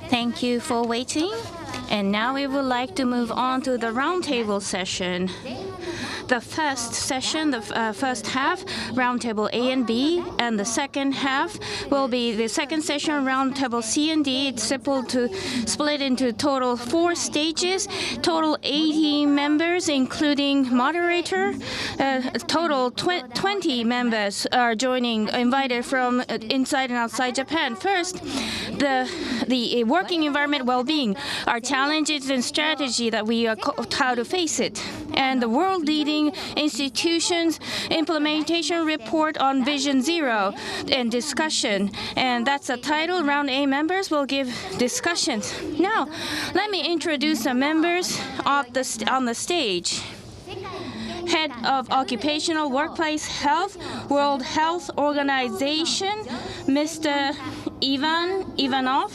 Thank you for waiting. And now we would like to move on to the roundtable session. The first session, the first half, roundtable A and B, and the second half will be the second session, roundtable C and D. It's split into total 4 stages, total 80 members, including moderator. Total 20 members are invited from inside and outside Japan. First, the working environment well-being, our challenges and strategy that we are how to face it, and the world-leading institutions implementation report on Vision Zero and discussion. And that's the title. Round A members will give discussions. Now, let me introduce the members on the stage. Head of Occupational Workplace Health, World Health Organization, Mr. Ivanov.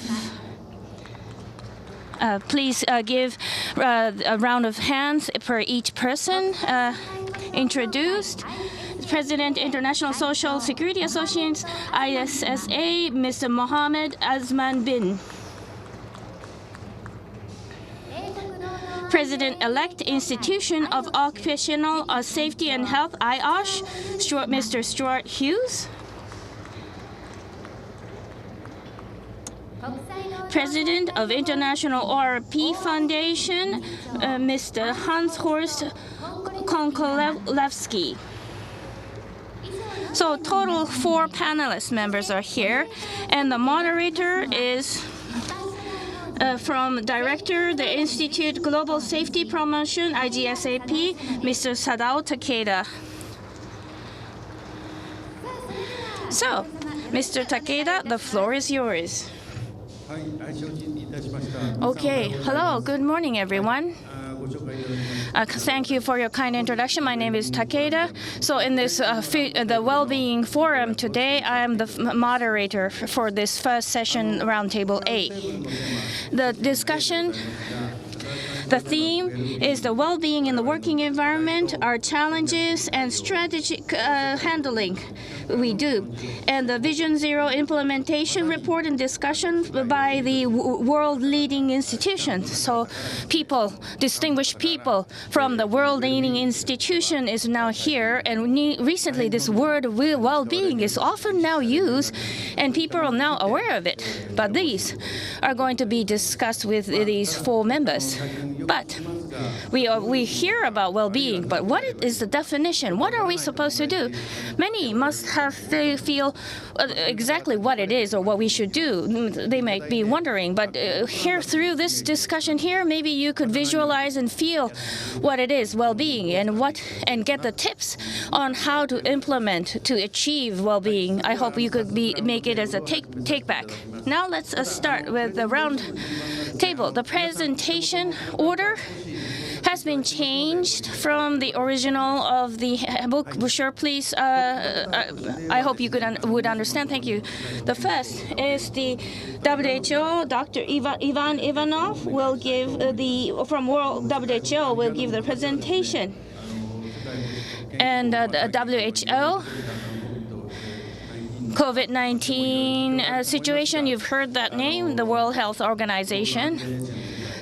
Please give a round of hands per each person. Introduced, President, International Social Security Associates, ISSA, Mr. Mohammed Azman Bin. President-elect, Institution of Occupational Safety and Health, IOSH, Mr. Stuart Hughes. President of International ORP Foundation, Mr. Hans-Horst Konkolevsky. So total 4 panelist members are here, and the moderator is from Director, the Institute Global Safety Promotion, IGSAP, Mr. Sadao Takeda. So, Mr. Takeda, the floor is yours. Okay, hello, good morning, everyone. Thank you for your kind introduction. My name is Takeda. So in this the Wellbeing Forum today, I am the moderator for this first session, Roundtable A. The discussion, the theme is the well-being in the working environment, our challenges and strategic handling we do, and the Vision Zero implementation report and discussion by the world-leading institutions. So people, distinguished people from the world-leading institution is now here, and recently this word well-being is often now used, and people are now aware of it. But these are going to be discussed with these 4 members. But we hear about well-being, but what is the definition? What are we supposed to do? Many must feel exactly what it is or what we should do. They might be wondering, but here through this discussion here, maybe you could visualize and feel what it is, well-being, and get the tips on how to implement to achieve well-being. I hope you could make it as a take back. Now let's start with the round table. The presentation order has been changed from the original of the book. Sure, please. I hope you would understand. Thank you. The first is the WHO. Dr. Ivan Ivanov will give from World WHO will give the presentation, and the WHO. COVID-19 situation, you've heard that name, the World Health Organization.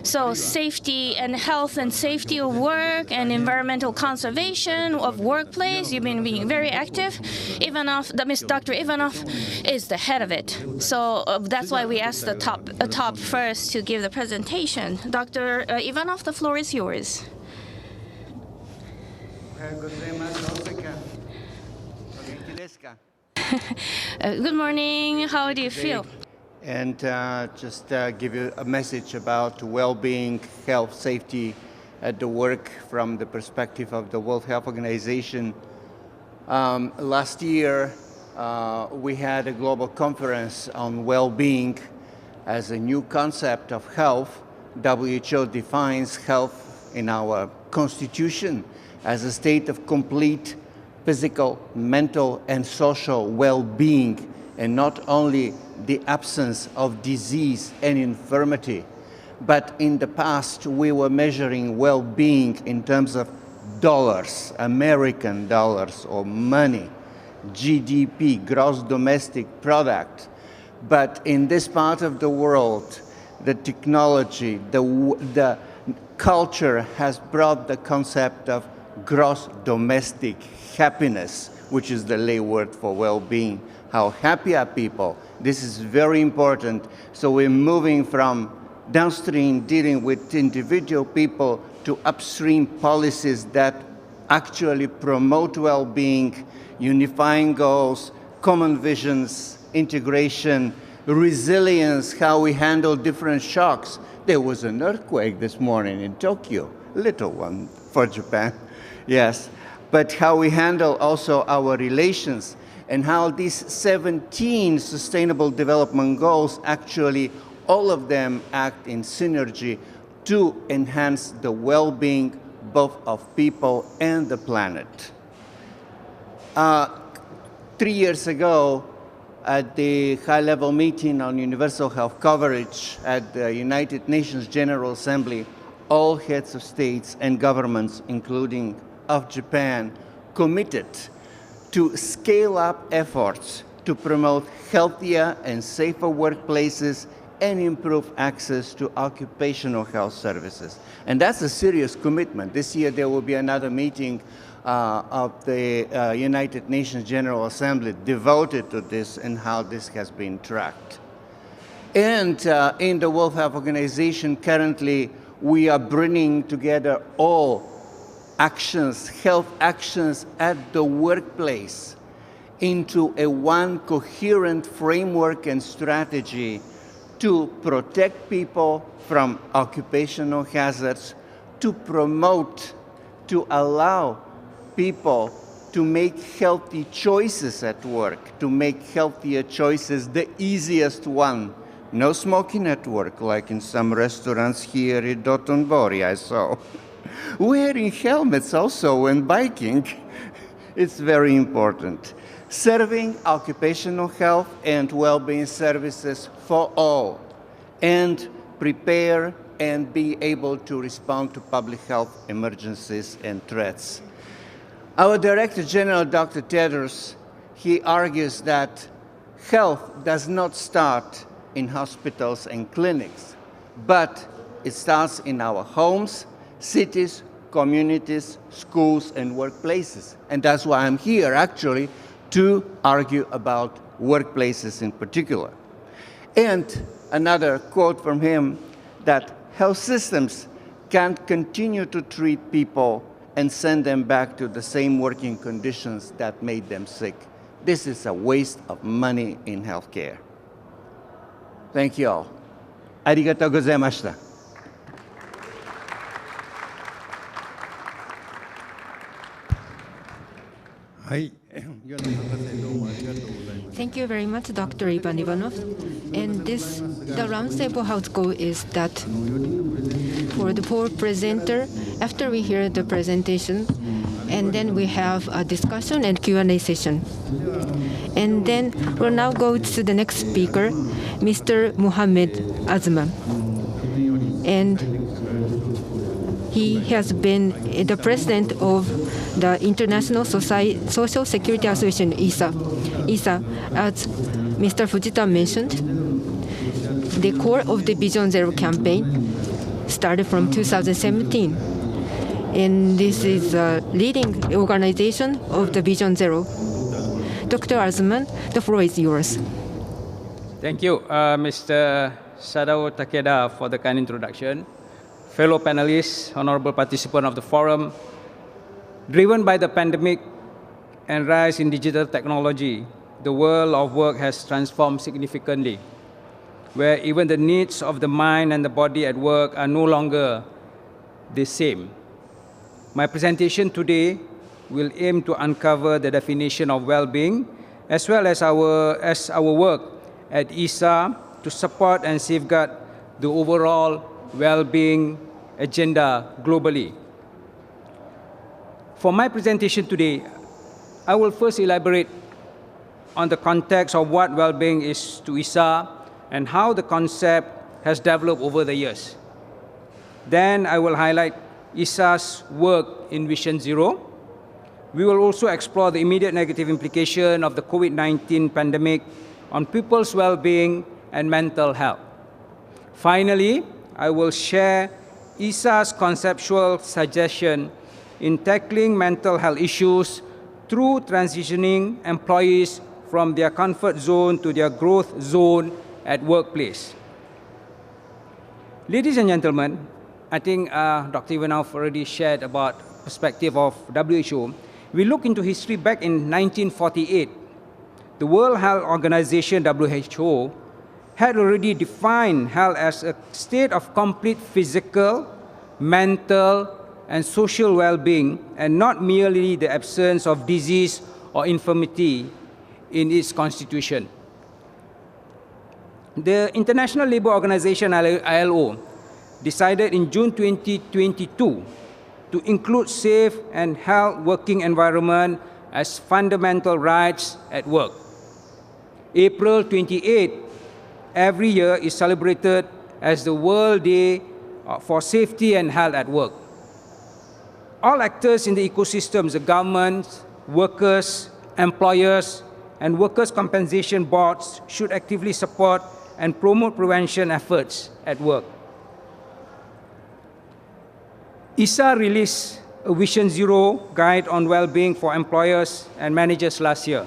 So safety and health and safety of work and environmental conservation of workplace, you've been being very active. Dr. Ivanov is the head of it. So that's why we asked the top first to give the presentation. Dr. Ivanov, the floor is yours. Good morning. How do you feel? And just give you a message about well-being, health, safety at the work from the perspective of the World Health Organization. Last year, we had a global conference on well-being as a new concept of health. WHO defines health in our constitution as a state of complete physical, mental, and social well-being, and not only the absence of disease and infirmity. But in the past, we were measuring well-being in terms of dollars, American dollars or money, GDP, gross domestic product. But in this part of the world, the technology, the culture has brought the concept of gross domestic happiness, which is the lay word for well-being. How happy are people? This is very important. So we're moving from downstream dealing with individual people to upstream policies that actually promote well-being, unifying goals, common visions, integration, resilience, how we handle different shocks. There was an earthquake this morning in Tokyo, little one for Japan, yes. But how we handle also our relations and how these 17 Sustainable Development Goals actually, all of them act in synergy to enhance the well-being both of people and the planet. 3 years ago, at the high-level meeting on universal health coverage at the United Nations General Assembly, all heads of states and governments, including of Japan, committed to scale up efforts to promote healthier and safer workplaces and improve access to occupational health services. And that's a serious commitment. This year there will be another meeting of the United Nations General Assembly devoted to this and how this has been tracked. And in the World Health Organization, currently we are bringing together all actions, health actions at the workplace into a one coherent framework and strategy to protect people from occupational hazards, to promote, to allow people to make healthy choices at work, to make healthier choices, the easiest one. No smoking at work, like in some restaurants here in Dotonbori, I saw. Wearing helmets also when biking, it's very important. Serving occupational health and well-being services for all, and prepare and be able to respond to public health emergencies and threats. Our Director General, Dr. Tedros, he argues that health does not start in hospitals and clinics, but it starts in our homes, cities, communities, schools, and workplaces. And that's why I'm here, actually, to argue about workplaces in particular. And another quote from him, that health systems can't continue to treat people and send them back to the same working conditions that made them sick. This is a waste of money in healthcare. Thank you all. ありがとうございました。はい。Thank you very much, Dr. Ivan Ivanov. And the roundtable house goal is that for the poor presenter, after we hear the presentation, and then we have a discussion and Q&A session. And then we'll now go to the next speaker, Mr. Mohammed Azman. And he has been the president of the International Social Security Association, ISA. ISA, as Mr. Fujita mentioned, the core of the Vision Zero campaign started from 2017. And this is a leading organization of the Vision Zero. Dr. Azman, the floor is yours. Thank you, Mr. Sadao Takeda, for the kind introduction. Fellow panelists, honorable participants of the forum, driven by the pandemic and rise in digital technology, the world of work has transformed significantly, where even the needs of the mind and the body at work are no longer the same. My presentation today will aim to uncover the definition of well-being, as well as our work at ISA to support and safeguard the overall well-being agenda globally. For my presentation today, I will first elaborate on the context of what well-being is to ISA and how the concept has developed over the years. Then I will highlight ISA's work in Vision Zero. We will also explore the immediate negative implication of the COVID-19 pandemic on people's well-being and mental health. Finally, I will share ISA's conceptual suggestion in tackling mental health issues through transitioning employees from their comfort zone to their growth zone at workplace. Ladies and gentlemen, I think Dr. Ivanov already shared about perspective of WHO. We look into history back in 1948. The World Health Organization, WHO, had already defined health as a state of complete physical, mental, and social well-being, and not merely the absence of disease or infirmity in its constitution. The International Labour Organization, ILO, decided in June 2022 to include safe and healthy working environment as fundamental rights at work. April 28 every year is celebrated as the World Day for Safety and Health at Work. All actors in the ecosystems, the governments, workers, employers, and workers' compensation boards should actively support and promote prevention efforts at work. ISA released a Vision Zero guide on well-being for employers and managers last year.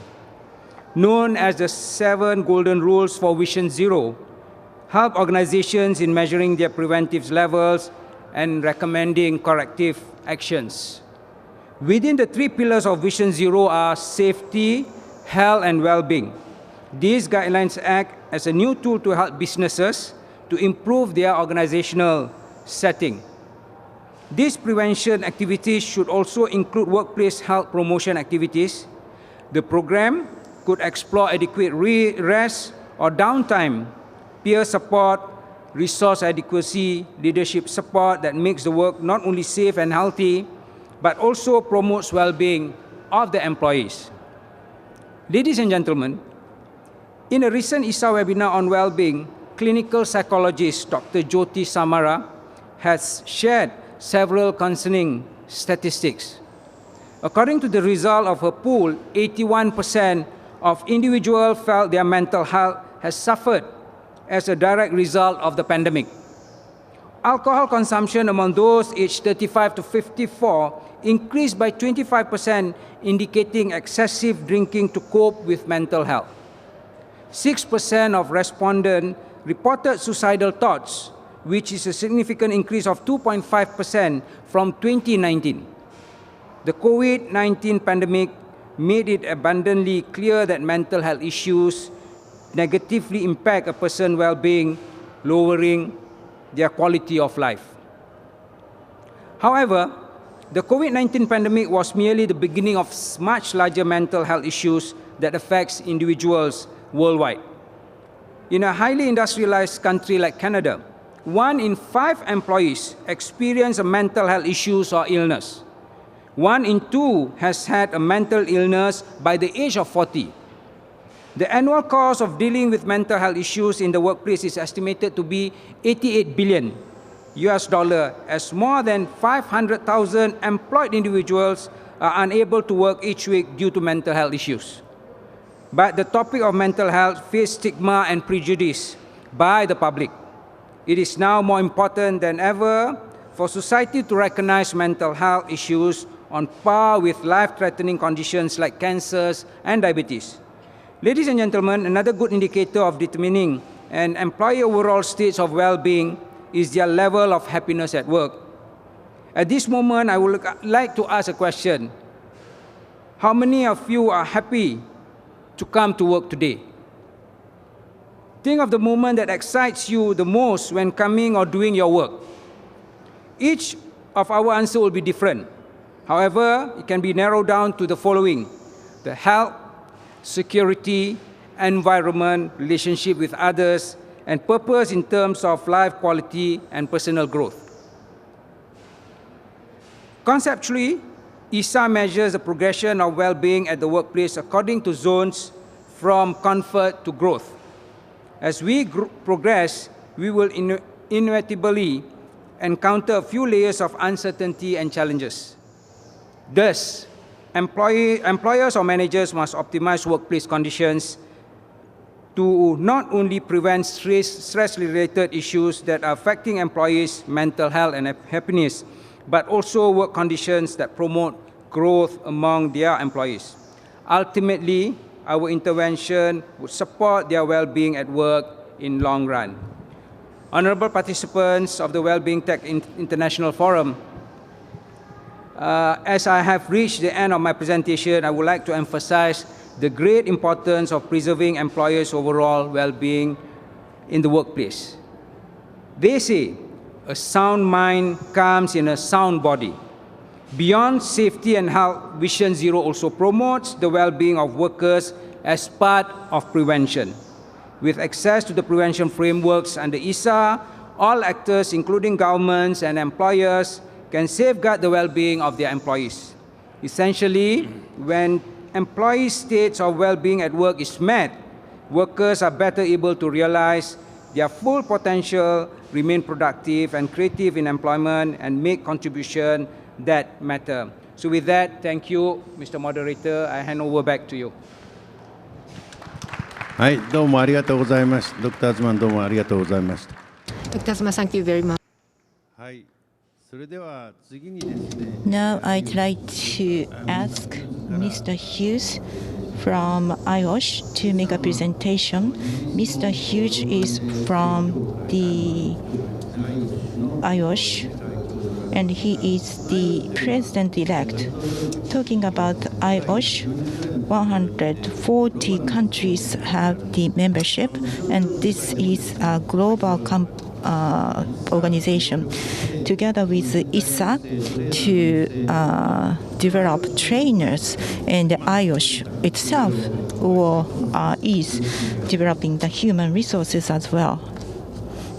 Known as the 7 Golden Rules for Vision Zero, help organizations in measuring their preventive levels and recommending corrective actions. Within the 3 pillars of Vision Zero are safety, health, and well-being. These guidelines act as a new tool to help businesses to improve their organizational setting. These prevention activities should also include workplace health promotion activities. The program could explore adequate rest or downtime, peer support, resource adequacy, leadership support that makes the work not only safe and healthy, but also promotes well-being of the employees. Ladies and gentlemen, in a recent ISA webinar on well-being, clinical psychologist Dr. Jyoti Samara has shared several concerning statistics. According to the result of her poll, 81% of individuals felt their mental health has suffered as a direct result of the pandemic. Alcohol consumption among those aged 35 to 54 increased by 25%, indicating excessive drinking to cope with mental health. 6% of respondents reported suicidal thoughts, which is a significant increase of 2.5% from 2019. The COVID-19 pandemic made it abundantly clear that mental health issues negatively impact a person's well-being, lowering their quality of life. However, the COVID-19 pandemic was merely the beginning of much larger mental health issues that affects individuals worldwide. In a highly industrialized country like Canada, 1 in 5 employees experience a mental health issues or illness. 1 in 2 has had a mental illness by the age of 40. The annual cost of dealing with mental health issues in the workplace is estimated to be $88 billion, as more than 500,000 employed individuals are unable to work each week due to mental health issues. But the topic of mental health faces stigma and prejudice by the public. It is now more important than ever for society to recognize mental health issues on par with life-threatening conditions like cancers and diabetes. Ladies and gentlemen, another good indicator of determining an employee overall state of well-being is their level of happiness at work. At this moment, I would like to ask a question. How many of you are happy to come to work today? Think of the moment that excites you the most when coming or doing your work. Each of our answers will be different. However, it can be narrowed down to the following: the health, security, environment, relationship with others, and purpose in terms of life quality and personal growth. Conceptually, ISA measures the progression of well-being at the workplace according to zones from comfort to growth. As we progress, we will inevitably encounter a few layers of uncertainty and challenges. Thus, employers or managers must optimize workplace conditions to not only prevent stress-related issues that are affecting employees' mental health and happiness, but also work conditions that promote growth among their employees. Ultimately, our intervention would support their well-being at work in long run. Honorable participants of the Wellbeing Tech International Forum, as I have reached the end of my presentation, I would like to emphasize the great importance of preserving employers' overall well-being in the workplace. They say a sound mind comes in a sound body. Beyond safety and health, Vision Zero also promotes the well-being of workers as part of prevention. With access to the prevention frameworks under ISA, all actors, including governments and employers, can safeguard the well-being of their employees. Essentially, when employees' states of well-being at work is met, workers are better able to realize their full potential, remain productive and creative in employment, and make contributions that matter. So with that, thank you, Mr. Moderator. I hand over back to you. はい、どうもありがとうございました。ドクターズマンどうもありがとうございました。Dr. Zuma, thank you very much. はい、それでは次にですね。Now I'd like to ask Mr. Hughes from IOSH to make a presentation. Mr. Hughes is from the IOSH and he is the president-elect. Talking about IOSH, 140 countries have the membership, and this is a global organization together with ISA to develop trainers, and IOSH itself is developing the human resources as well.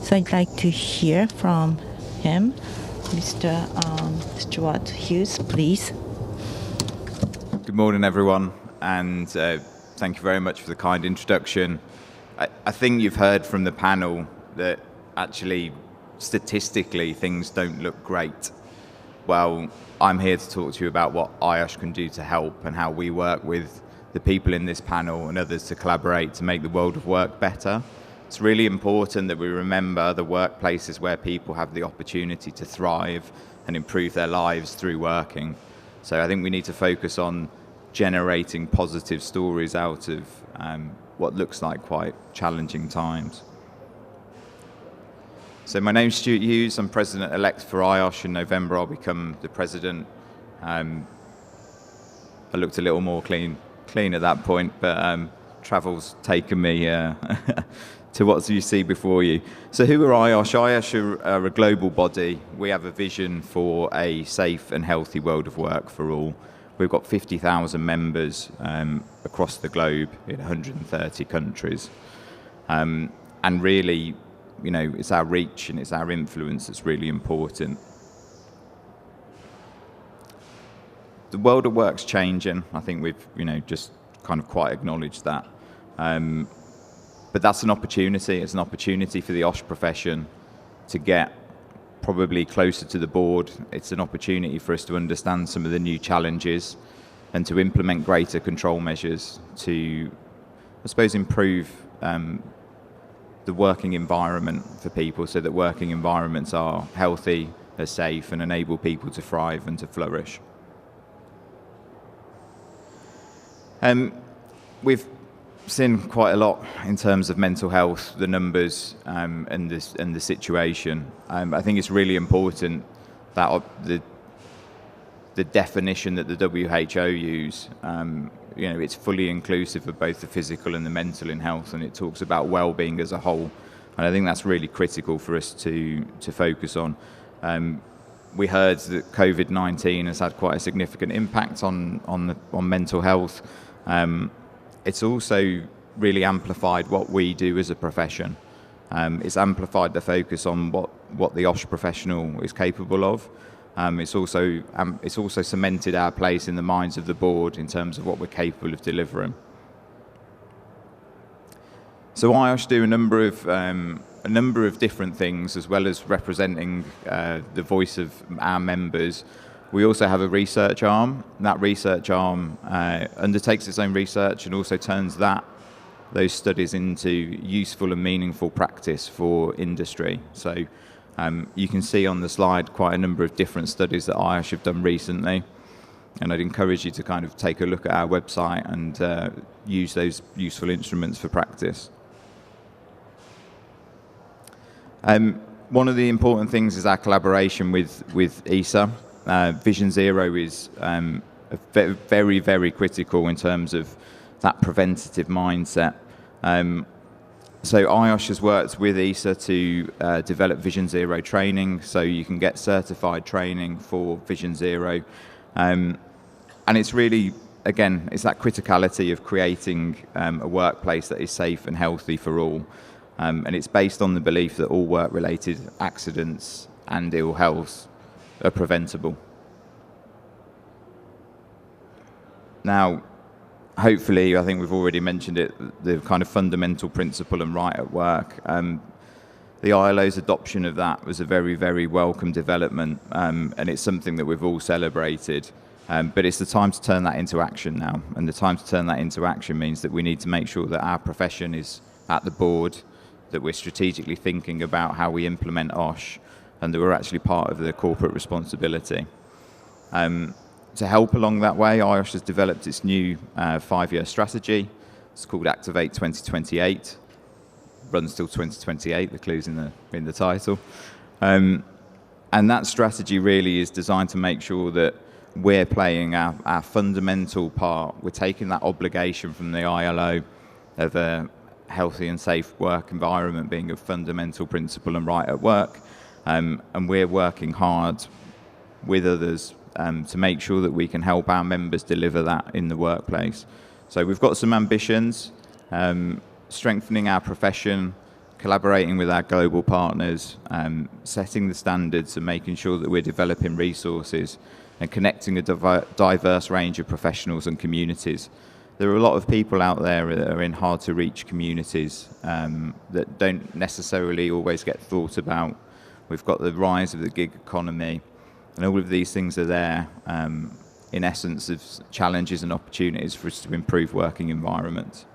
So I'd like to hear from him. Mr. Stuart Hughes, please. Good morning, everyone, and thank you very much for the kind introduction. I think you've heard from the panel that actually, statistically, things don't look great. Well, I'm here to talk to you about what IOSH can do to help and how we work with the people in this panel and others to collaborate to make the world of work better. It's really important that we remember the workplaces where people have the opportunity to thrive and improve their lives through working. So I think we need to focus on generating positive stories out of what looks like quite challenging times. So my name's Stuart Hughes. I'm President-elect for IOSH. In November, I'll become the President. I looked a little more clean at that point, but travel's taken me to what you see before you. So who are IOSH? IOSH are a global body. We have a vision for a safe and healthy world of work for all. We've got 50,000 members across the globe in 130 countries. And really, you know, it's our reach and it's our influence that's really important. The world of work's changing. I think we've, just kind of quite acknowledged that. But that's an opportunity. It's an opportunity for the OSH profession to get probably closer to the board. It's an opportunity for us to understand some of the new challenges and to implement greater control measures to, I suppose, improve the working environment for people so that working environments are healthy, are safe, and enable people to thrive and to flourish. We've seen quite a lot in terms of mental health, the numbers and the situation. I think it's really important that the definition that the WHO use, it's fully inclusive of both the physical and the mental in health, and it talks about well-being as a whole. And I think that's really critical for us to focus on. We heard that COVID-19 has had quite a significant impact on mental health. It's also really amplified what we do as a profession. It's amplified the focus on what the OSH professional is capable of. It's also cemented our place in the minds of the board in terms of what we're capable of delivering. So IOSH do a number of different things, as well as representing the voice of our members. We also have a research arm. That research arm undertakes its own research and also turns that those studies into useful and meaningful practice for industry. So you can see on the slide quite a number of different studies that IOSH have done recently, and I'd encourage you to kind of take a look at our website and use those useful instruments for practice. One of the important things is our collaboration with ESA. Vision Zero is very, very critical in terms of that preventative mindset. So IOSH has worked with ESA to develop Vision Zero training, so you can get certified training for Vision Zero. And it's really, again, it's that criticality of creating a workplace that is safe and healthy for all. And it's based on the belief that all work-related accidents and ill health are preventable. Now, hopefully, I think we've already mentioned it, the kind of fundamental principle and right at work. The ILO's adoption of that was a very, very welcome development, and it's something that we've all celebrated. But it's the time to turn that into action now. And the time to turn that into action means that we need to make sure that our profession is at the board, that we're strategically thinking about how we implement OSH, and that we're actually part of the corporate responsibility. To help along that way, IOSH has developed its new 5-year strategy. It's called Activate 2028. Runs till 2028, the clue's in the title. And that strategy really is designed to make sure that we're playing our fundamental part. We're taking that obligation from the ILO of a healthy and safe work environment being a fundamental principle and right at work. And we're working hard with others to make sure that we can help our members deliver that in the workplace. So we've got some ambitions, strengthening our profession, collaborating with our global partners, setting the standards and making sure that we're developing resources and connecting a diverse range of professionals and communities. There are a lot of people out there that are in hard-to-reach communities that don't necessarily always get thought about. We've got the rise of the gig economy, and all of these things are there, in essence, of challenges and opportunities for us to improve working environments.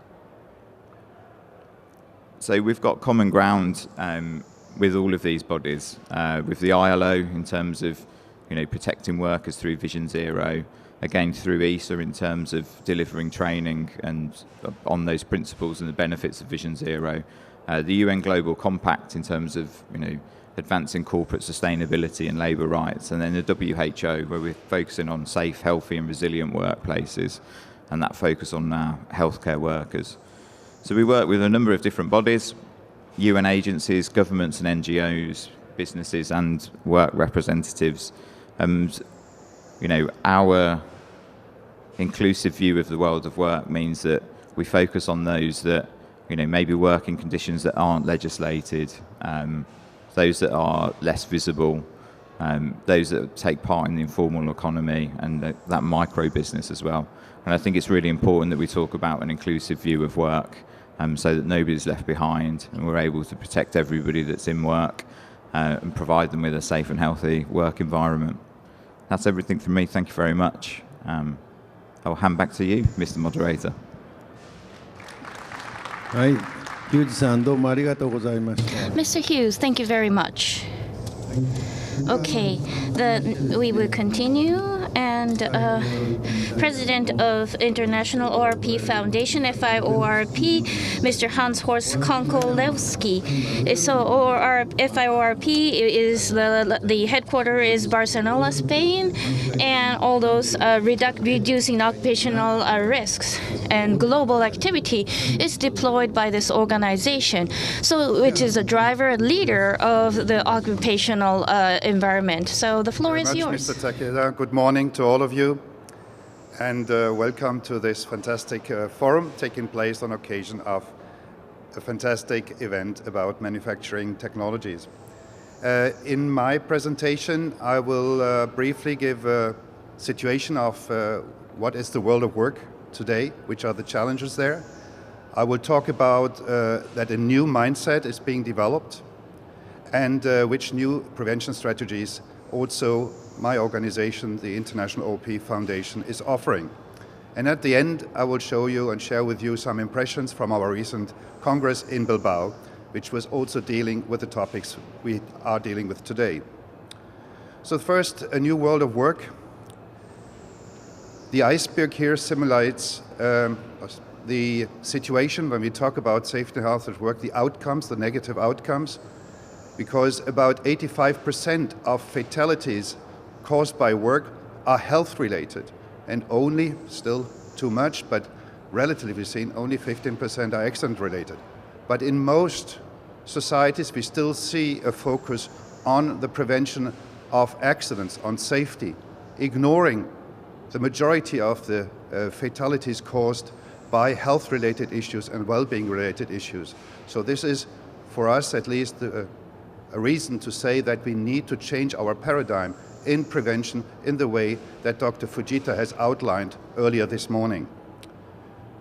So we've got common ground with all of these bodies, with the ILO in terms of protecting workers through Vision Zero, again through ESA in terms of delivering training and on those principles and the benefits of Vision Zero, the UN Global Compact in terms of advancing corporate sustainability and labour rights, and then the WHO where we're focusing on safe, healthy and resilient workplaces, and that focus on healthcare workers. So we work with a number of different bodies, UN agencies, governments and NGOs, businesses and work representatives. And our inclusive view of the world of work means that we focus on those that maybe work in conditions that aren't legislated, those that are less visible, those that take part in the informal economy and that micro business as well. And I think it's really important that we talk about an inclusive view of work, so that nobody's left behind and we're able to protect everybody that's in work and provide them with a safe and healthy work environment. That's everything from me. Thank you very much. I'll hand back to you, Mr. Moderator. はい、ヒューズさんどうもありがとうございました。 Mr. Hughes, thank you very much. Okay, we will continue. And President of International ORP Foundation, FIORP, Mr. Hans-Horst Konkolewski. So FIORP is the headquarters is Barcelona, Spain, and all those reducing occupational risks and global activity is deployed by this organization. So which is a driver and leader of the occupational environment. So the floor is yours. Mr. Takeda. Good morning to all of you, and welcome to this fantastic forum taking place on occasion of a fantastic event about manufacturing technologies. In my presentation, I will briefly give a situation of what is the world of work today, which are the challenges there. I will talk about that a new mindset is being developed and which new prevention strategies also my organization, the International OP Foundation, is offering. And at the end, I will show you and share with you some impressions from our recent Congress in Bilbao, which was also dealing with the topics we are dealing with today. So first, a new world of work. The iceberg here simulates the situation when we talk about safety and health at work, the outcomes, the negative outcomes, because about 85% of fatalities caused by work are health-related, and only, still too much, but relatively seen, only 15% are accident-related. But in most societies, we still see a focus on the prevention of accidents, on safety, ignoring the majority of the fatalities caused by health-related issues and well-being-related issues. So this is, for us at least, a reason to say that we need to change our paradigm in prevention in the way that Dr. Fujita has outlined earlier this morning.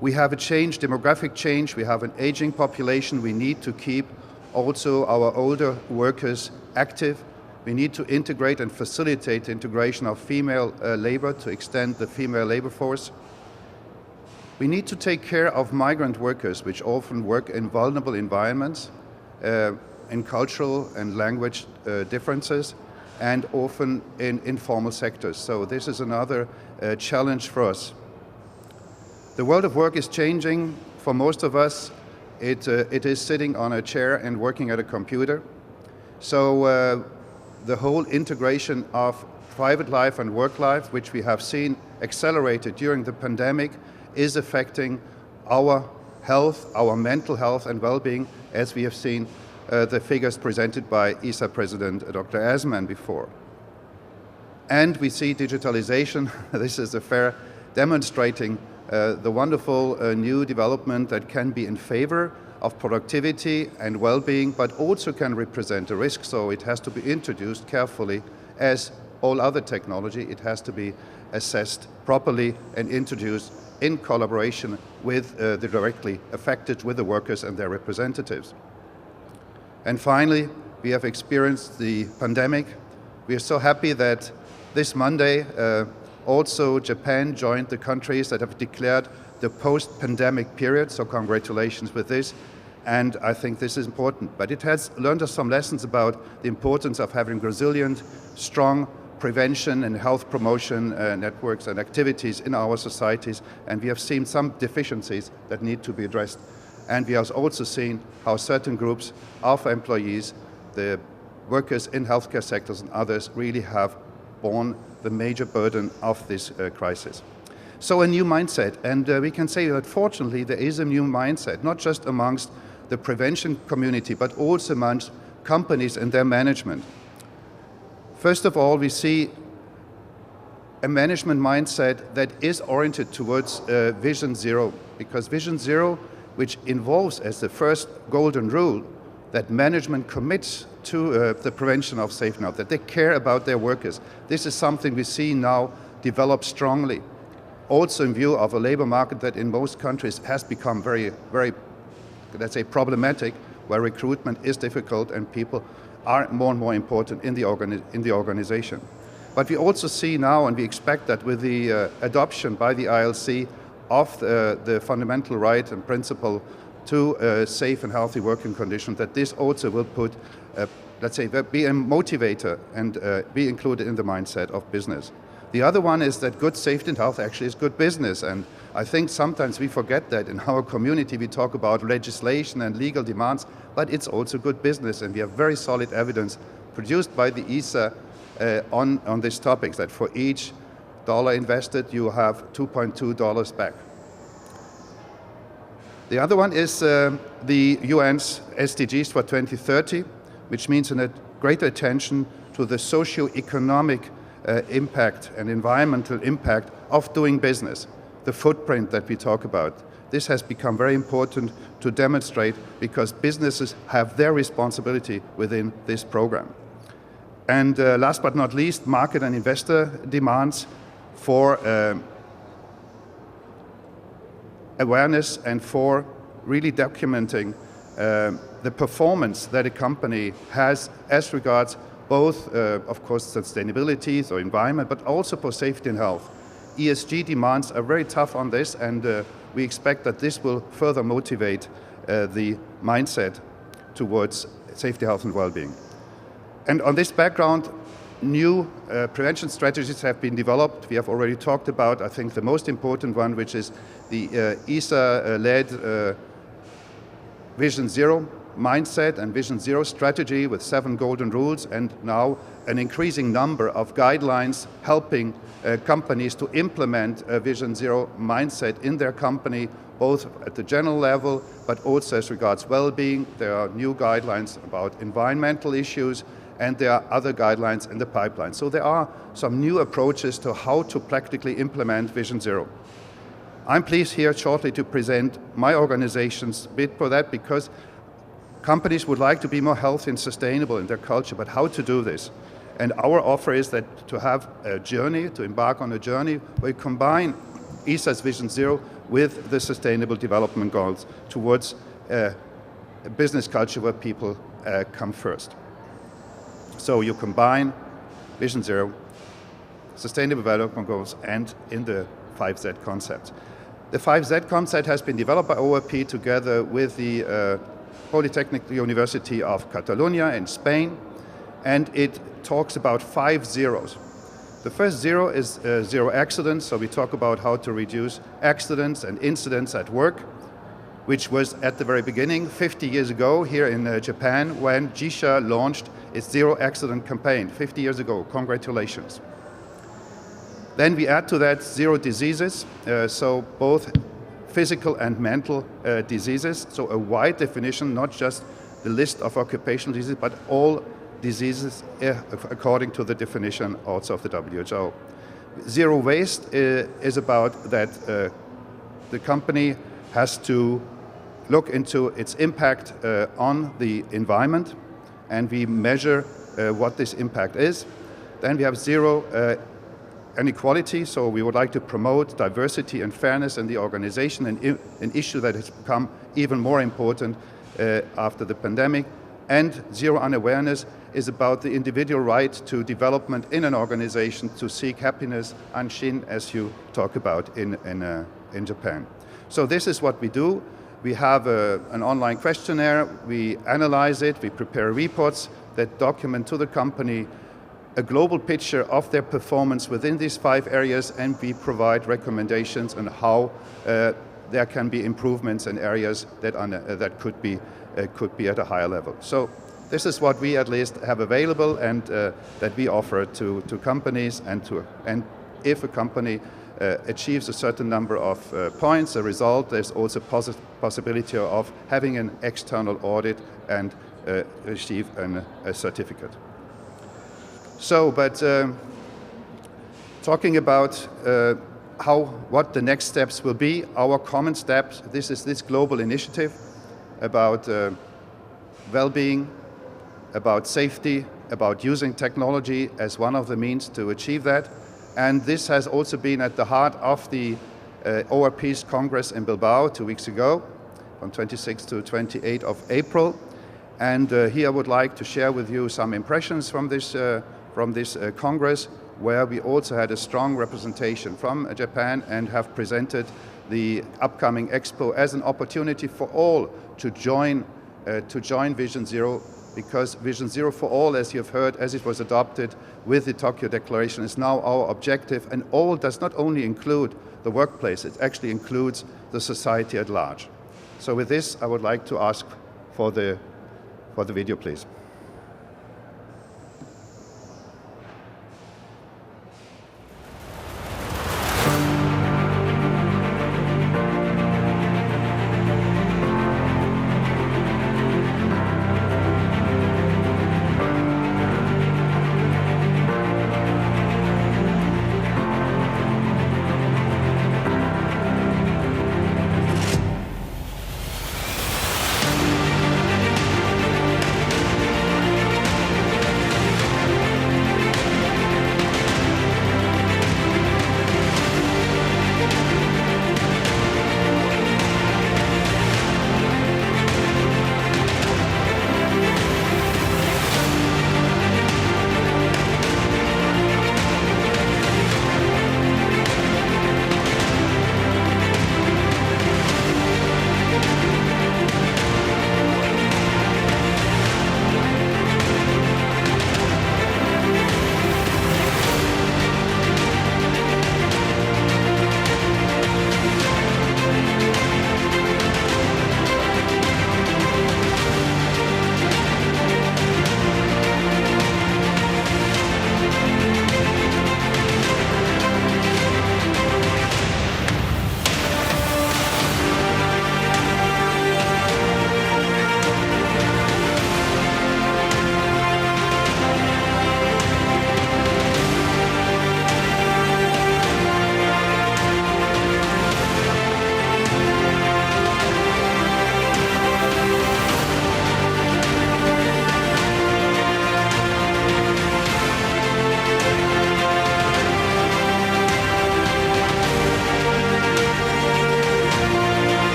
We have a change, demographic change, we have an aging population, we need to keep also our older workers active. We need to integrate and facilitate the integration of female labor to extend the female labor force. We need to take care of migrant workers, which often work in vulnerable environments, in cultural and language differences, and often in informal sectors. So this is another challenge for us. The world of work is changing. For most of us, it is sitting on a chair and working at a computer. So the whole integration of private life and work life, which we have seen accelerated during the pandemic, is affecting our health, our mental health and well-being, as we have seen the figures presented by ESA President Dr. Asman before. And we see digitalization. This is a fair demonstrating the wonderful new development that can be in favor of productivity and well-being, but also can represent a risk. So it has to be introduced carefully. As all other technology, it has to be assessed properly and introduced in collaboration with the directly affected, with the workers and their representatives. And finally, we have experienced the pandemic. We are so happy that this Monday also Japan joined the countries that have declared the post-pandemic period, so congratulations with this. And I think this is important. But it has learned us some lessons about the importance of having resilient, strong prevention and health promotion networks and activities in our societies. And we have seen some deficiencies that need to be addressed. And we have also seen how certain groups of employees, the workers in healthcare sectors and others, really have borne the major burden of this crisis. So a new mindset, and we can say that fortunately there is a new mindset, not just amongst the prevention community, but also amongst companies and their management. First of all, we see a management mindset that is oriented towards Vision Zero, because Vision Zero, which involves as the first golden rule that management commits to the prevention of safety now, that they care about their workers. This is something we see now develop strongly. Also in view of a labor market that in most countries has become very, very, let's say, problematic, where recruitment is difficult and people are more and more important in the organization. But we also see now, and we expect that with the adoption by the ILC of the fundamental right and principle to a safe and healthy working condition, that this also will put, let's say, be a motivator and be included in the mindset of business. The other one is that good safety and health actually is good business, and I think sometimes we forget that in our community. We talk about legislation and legal demands, but it's also good business, and we have very solid evidence produced by the ESA on these topics, that for each dollar invested you have $2.2 back. The other one is the UN's SDGs for 2030, which means a greater attention to the socio-economic impact and environmental impact of doing business, the footprint that we talk about. This has become very important to demonstrate because businesses have their responsibility within this program. And last but not least, market and investor demands for awareness and for really documenting the performance that a company has as regards both, of course, sustainability, so environment, but also for safety and health. ESG demands are very tough on this, and we expect that this will further motivate the mindset towards safety, health, and well-being. And on this background, new prevention strategies have been developed. We have already talked about, I think, the most important one, which is the ESA-led Vision Zero mindset and Vision Zero strategy with 7 golden rules, and now an increasing number of guidelines helping companies to implement a Vision Zero mindset in their company, both at the general level, but also as regards well-being. There are new guidelines about environmental issues, and there are other guidelines in the pipeline. So there are some new approaches to how to practically implement Vision Zero. I'm pleased here shortly to present my organization's bid for that, because companies would like to be more healthy and sustainable in their culture, but how to do this? And our offer is that to have a journey, to embark on a journey where we combine ESA's Vision Zero with the Sustainable Development Goals towards a business culture where people come first. So you combine Vision Zero, Sustainable Development Goals, and in the 5Z concept. The 5Z concept has been developed by ORP together with the Polytechnic University of Catalonia in Spain, and it talks about 5 zeros. The first zero is zero accidents, so we talk about how to reduce accidents and incidents at work, which was at the very beginning, 50 years ago, here in Japan, when JISHA launched its Zero Accident campaign, 50 years ago. Congratulations. Then we add to that zero diseases, so both physical and mental diseases, so a wide definition, not just the list of occupational diseases, but all diseases according to the definition also of the WHO. Zero waste is about that the company has to look into its impact on the environment, and we measure what this impact is. Then we have zero inequality, so we would like to promote diversity and fairness in the organization, an issue that has become even more important after the pandemic. And zero unawareness is about the individual right to development in an organization to seek happiness, anshin, as you talk about in Japan. So this is what we do. We have an online questionnaire, we analyze it, we prepare reports that document to the company a global picture of their performance within these 5 areas, and we provide recommendations on how there can be improvements in areas that could be at a higher level. So this is what we at least have available, and that we offer to companies, and if a company achieves a certain number of points, a result, there's also possibility of having an external audit and receive a certificate. So, but talking about what the next steps will be, our common steps, this is this global initiative about well-being, about safety, about using technology as one of the means to achieve that. And this has also been at the heart of the ORP's Congress in Bilbao 2 weeks ago, from 26 to 28 of April. And here I would like to share with you some impressions from this Congress, where we also had a strong representation from Japan and have presented the upcoming Expo as an opportunity for all to join Vision Zero, because Vision Zero for all, as you've heard, as it was adopted with the Tokyo Declaration, is now our objective. And all does not only include the workplace, it actually includes the society at large. So with this, I would like to ask for the video, please.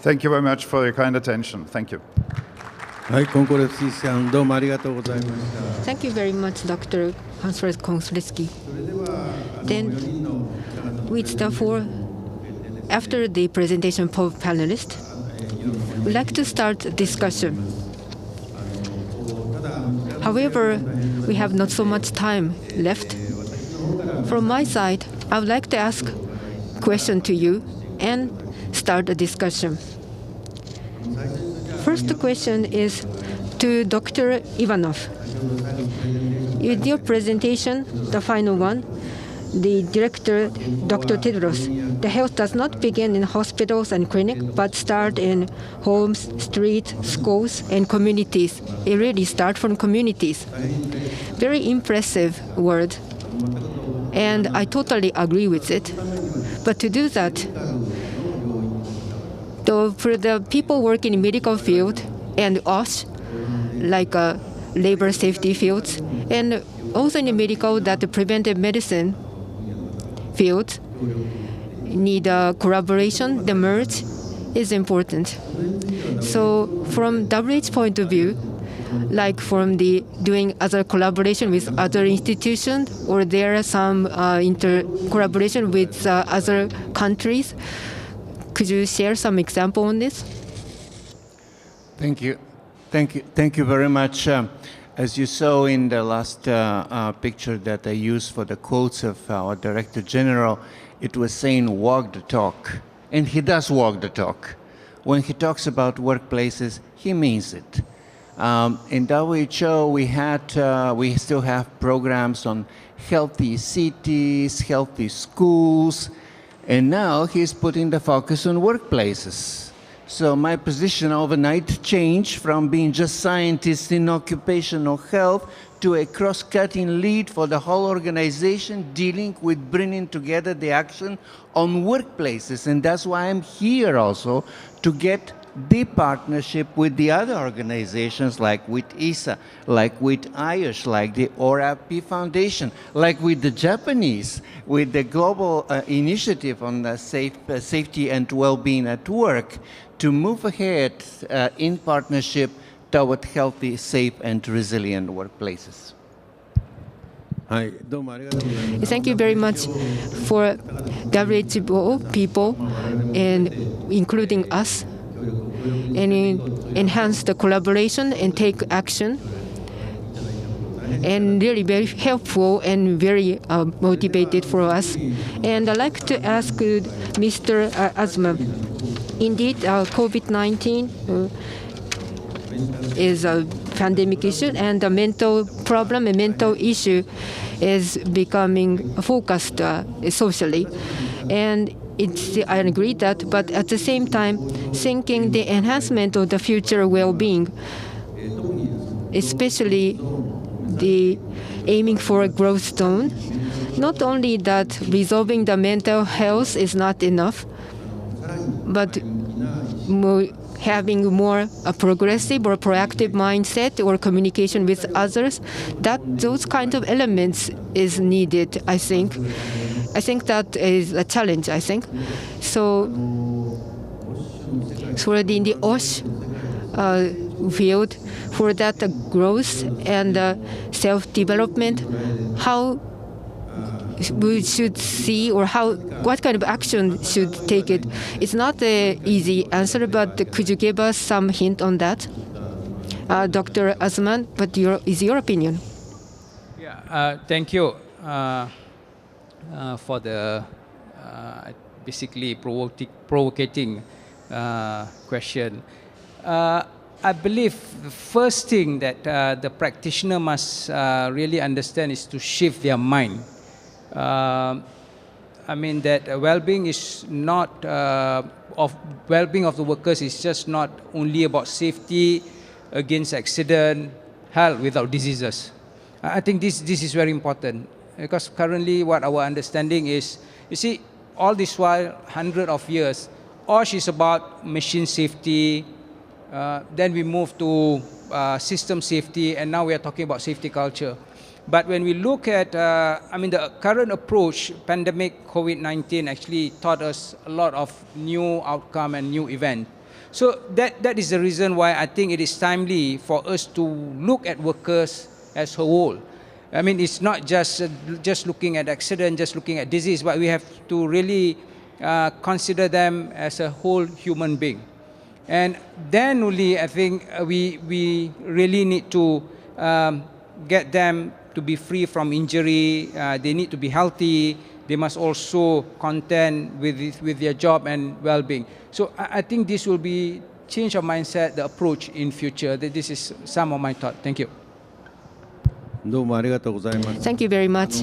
Thank you very much for your kind attention. Thank you. はい、コンコレスキーさん、どうもありがとうございました。 Thank you very much, Dr. Konsoletsky. Then, with the four, after the presentation of panelists, we'd like to start a discussion. However, we have not so much time left. From my side, I would like to ask a question to you and start a discussion. First question is to Dr. Ivanov. In your presentation, the final one, the director, Dr. Tedros, the health does not begin in hospitals and clinics, but start in homes, streets, schools, and communities. It really starts from communities. Very impressive word, and I totally agree with it. But to do that, for the people working in medical field and us, like labor safety fields, and also in the medical, that the preventive medicine field need a collaboration. The merge is important. So from WHO point of view, like from the doing other collaboration with other institutions, or there are some collaboration with other countries. Could you share some example on this? Thank you. Thank you very much. As you saw in the last picture that I used for the quotes of our Director General, it was saying walk the talk. And he does walk the talk. When he talks about workplaces, he means it. In WHO, we still have programs on healthy cities, healthy schools, and now he's putting the focus on workplaces. So my position overnight changed from being just scientist in occupational health to a cross-cutting lead for the whole organization dealing with bringing together the action on workplaces. And that's why I'm here also, to get the partnership with the other organizations, like with ISA, like with IOSH, like the ORAP Foundation, like with the Japanese, with the global initiative on the safety and well-being at work, to move ahead in partnership toward healthy, safe, and resilient workplaces. Thank you very much for WHO people, and including us, and enhance the collaboration and take action, and really very helpful and very motivated for us. And I'd like to ask Mr. Azman. Indeed, COVID-19 is a pandemic issue, and the mental problem and mental issue is becoming focused socially. And I agree that, but at the same time, thinking the enhancement of the future well-being, especially the aiming for a growth zone, not only that resolving the mental health is not enough, but having more a progressive or proactive mindset or communication with others, that those kind of elements is needed, I think. I think that is a challenge, I think. So in the OSH field, for that growth and self-development, how we should see, or what kind of action should take it? It's not an easy answer, but could you give us some hint on that? Dr. Azman, what is your opinion? Yeah, thank you for the basically provocating question. I believe the first thing that the practitioner must really understand is to shift their mind. I mean that well-being is not well-being of the workers is just not only about safety against accident, health without diseases. I think this is very important, because currently what our understanding is, you see, all this while, hundreds of years, OSH is about machine safety, then we move to system safety, and now we are talking about safety culture. But when we look at, I mean, the current approach, pandemic COVID-19 actually taught us a lot of new outcome and new event. So that is the reason why I think it is timely for us to look at workers as a whole. I mean, it's not just looking at accident, just looking at disease, but we have to really consider them as a whole human being. And then only I think we really need to get them to be free from injury. They need to be healthy. They must also contend with their job and well-being. So I think this will be change of mindset, the approach in future. This is some of my thought. Thank you. Thank you very much.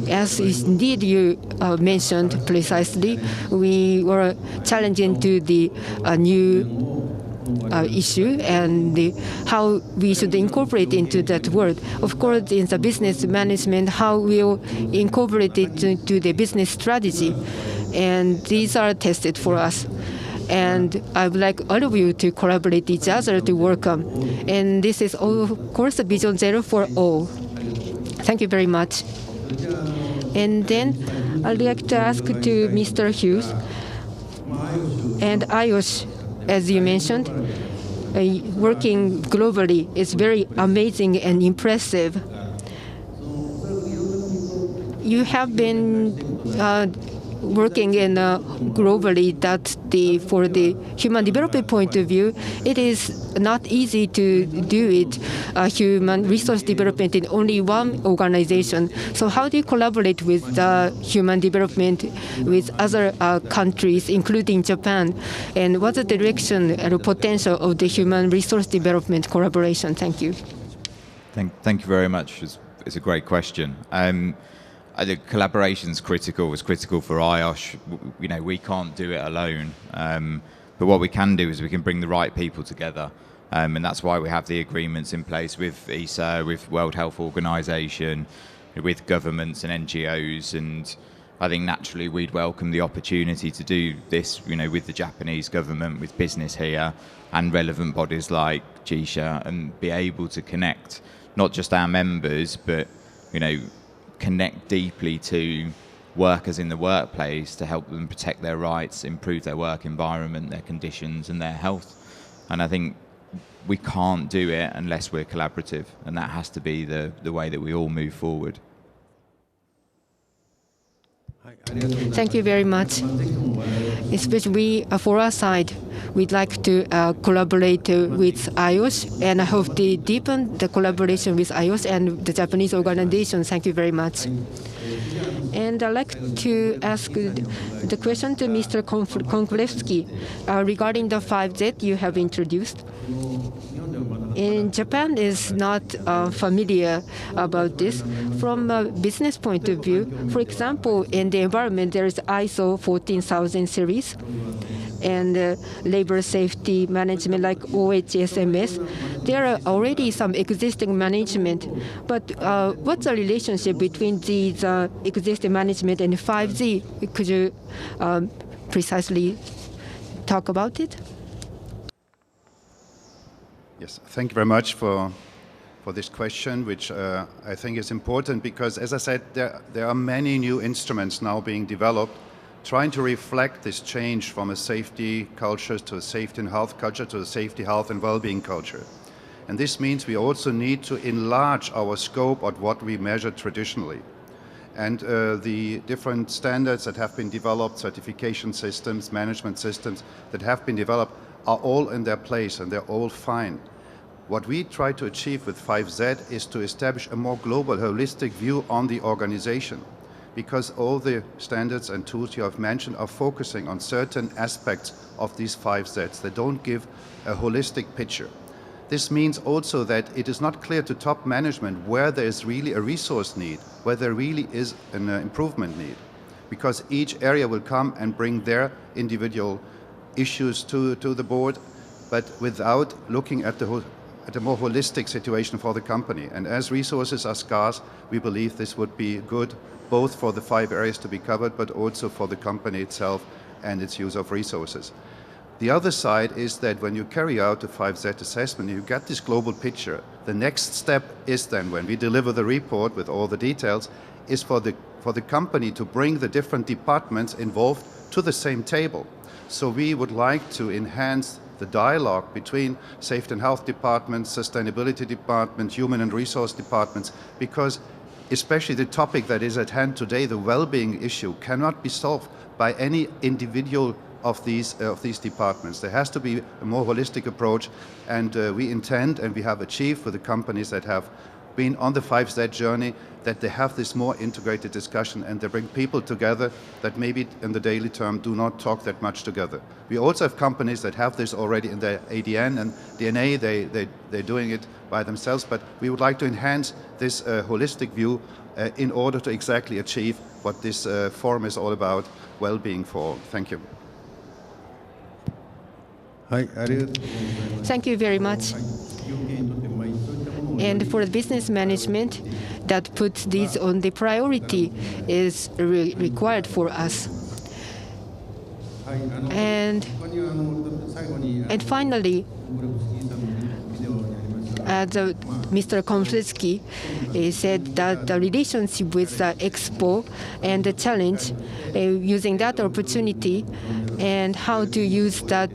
As indeed you mentioned precisely, we were challenging to the new issue and how we should incorporate into that word. Of course, in the business management, how we'll incorporate it to the business strategy. And these are tested for us. And I would like all of you to collaborate each other to work on. And this is, of course, the Vision Zero for all. Thank you very much. And then I'd like to ask to Mr. Hughes and IOSH, as you mentioned, working globally is very amazing and impressive. You have been working in globally that for the human development point of view, it is not easy to do it, human resource development in only one organization. So how do you collaborate with human development with other countries, including Japan? And what's the direction and potential of the human resource development collaboration? Thank you. Thank you very much. It's a great question. I think collaboration is critical. It's critical for IOSH. You know, we can't do it alone. But what we can do is we can bring the right people together. And that's why we have the agreements in place with ESA, with World Health Organization, with governments and NGOs. And I think naturally we'd welcome the opportunity to do this, you know, with the Japanese government, with business here, and relevant bodies like GISHA, and be able to connect not just our members, but, you know, connect deeply to workers in the workplace to help them protect their rights, improve their work environment, their conditions and their health. And I think we can't do it unless we're collaborative, and that has to be the way that we all move forward. Thank you very much. Especially for our side, we'd like to collaborate with IOSH, and I hope to deepen the collaboration with IOSH and the Japanese organization. Thank you very much. And I'd like to ask the question to Mr. Konklevsky regarding the 5Z you have introduced. In Japan is not familiar about this. From a business point of view, for example, in the environment, there is ISO 14000 series and labor safety management like OHSMS. There are already some existing management, but what's the relationship between these existing management and 5Z? Could you precisely talk about it? Yes, thank you very much for this question, which I think is important because, as I said, there are many new instruments now being developed trying to reflect this change from a safety culture to a safety and health culture to a safety, health and well-being culture. And this means we also need to enlarge our scope of what we measure traditionally. And the different standards that have been developed, certification systems, management systems that have been developed are all in their place and they're all fine. What we try to achieve with 5Z is to establish a more global, holistic view on the organization, because all the standards and tools you have mentioned are focusing on certain aspects of these 5Zs. They don't give a holistic picture. This means also that it is not clear to top management where there is really a resource need, where there really is an improvement need, because each area will come and bring their individual issues to the board, but without looking at a more holistic situation for the company. And as resources are scarce, we believe this would be good both for the 5 areas to be covered, but also for the company itself and its use of resources. The other side is that when you carry out the 5Z assessment, you get this global picture. The next step is then, when we deliver the report with all the details, is for the company to bring the different departments involved to the same table. So we would like to enhance the dialogue between safety and health departments, sustainability departments, human and resource departments, because especially the topic that is at hand today, the well-being issue, cannot be solved by any individual of these departments. There has to be a more holistic approach, and we intend, and we have achieved with the companies that have been on the 5Z journey, that they have this more integrated discussion and they bring people together that maybe in the daily term do not talk that much together. We also have companies that have this already in their ADN and DNA, they're doing it by themselves, but we would like to enhance this holistic view in order to exactly achieve what this forum is all about, well-being for all. Thank you. Thank you very much. And for business management, that puts these on the priority is required for us. And finally, as Mr. Konflitsky said that the relationship with the Expo and the challenge, using that opportunity and how to use that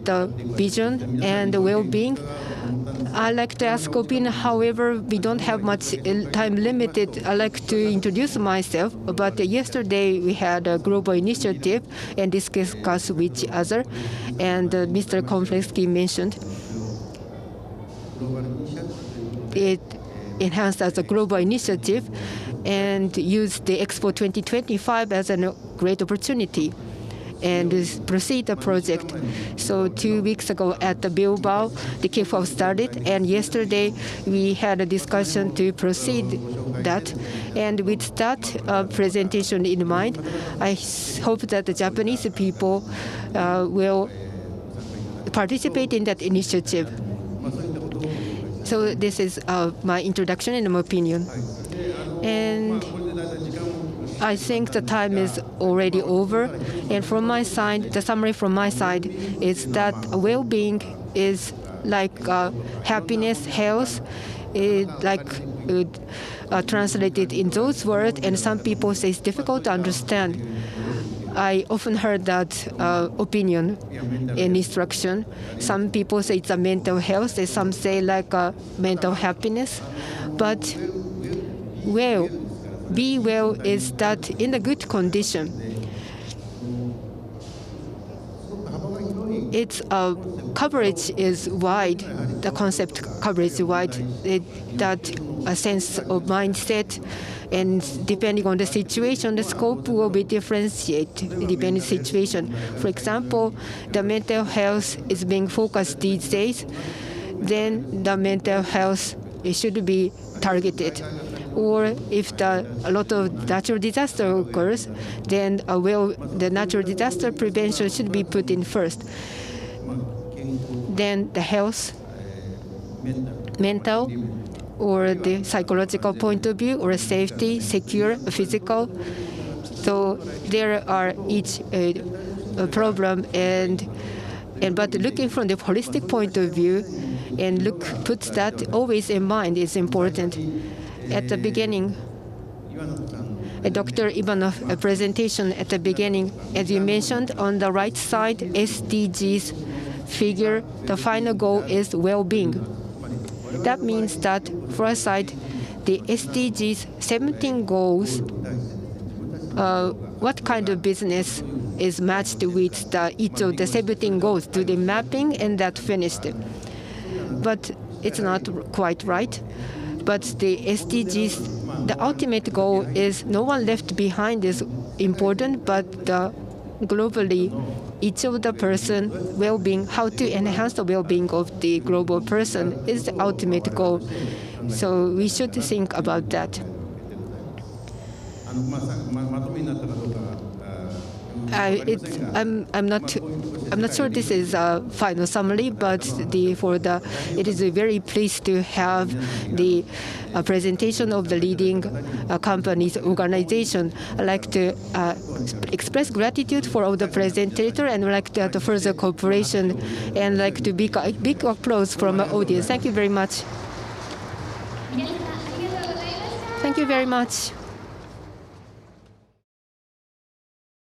vision and the well-being, I'd like to ask opinion. However, we don't have much time limited. I'd like to introduce myself. But yesterday we had a global initiative and discussed with each other. And Mr. Konflitsky mentioned it enhanced as a global initiative and used the Expo 2025 as a great opportunity and proceed the project. So 2 weeks ago at the Bilbao, the kickoff started, and yesterday we had a discussion to proceed that. And with that presentation in mind, I hope that the Japanese people will participate in that initiative. So this is my introduction and my opinion. And I think the time is already over. And from my side, the summary from my side is that well-being is like happiness, health, translated in those words, and some people say it's difficult to understand. I often heard that opinion in instruction. Some people say it's a mental health, and some say like mental happiness. But well, be well is that in a good condition. Its coverage is wide. The concept coverage is wide. That a sense of mindset, and depending on the situation, the scope will be differentiated depending on the situation. For example, the mental health is being focused these days. Then the mental health should be targeted. Or if a lot of natural disaster occurs, then the natural disaster prevention should be put in first. Then the health, mental, or the psychological point of view, or safety, secure, physical. So there are each problem, but looking from the holistic point of view, and puts that always in mind is important. At the beginning, Dr. Ivanov, a presentation at the beginning, as you mentioned, on the right side, SDGs figure, the final goal is well-being. That means that for our side, the SDGs 17 goals, what kind of business is matched with each of the 17 goals? Do the mapping and that finished. But it's not quite right. But the SDGs, the ultimate goal is no one left behind is important, but globally, each of the person well-being, how to enhance the well-being of the global person is the ultimate goal. So we should think about that. I'm not sure this is a final summary, but it is very pleased to have the presentation of the leading companies organization. I'd like to express gratitude for all the presenters, and I'd like to have further cooperation, and like to big applause from the audience. Thank you very much. Thank you very much.